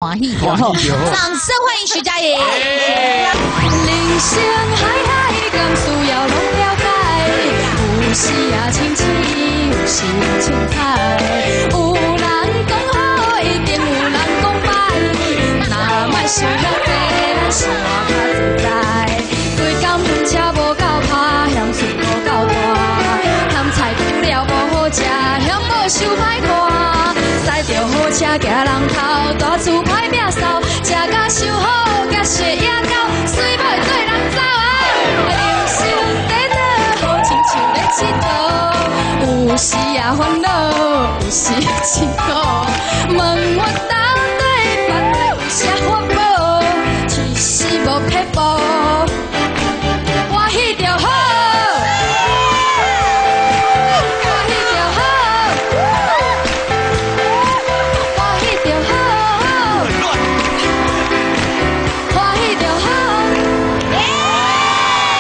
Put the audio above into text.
欢喜就好。掌声欢迎徐佳莹。人生海海，甘需要拢了解。有时啊清醒，有时清彩。有人讲好，一定有人讲歹。若莫想遐多，咱生活较自在。对感情车无够拍，嫌厝无够大。咸菜煮了无好食，嫌无收歹看。驶着好车行人头，大厝歹摒扫，食甲伤好，甲血压高，水尾对人走啊！人生短短，好亲像咧佚佗，有时啊烦恼，有时幸福。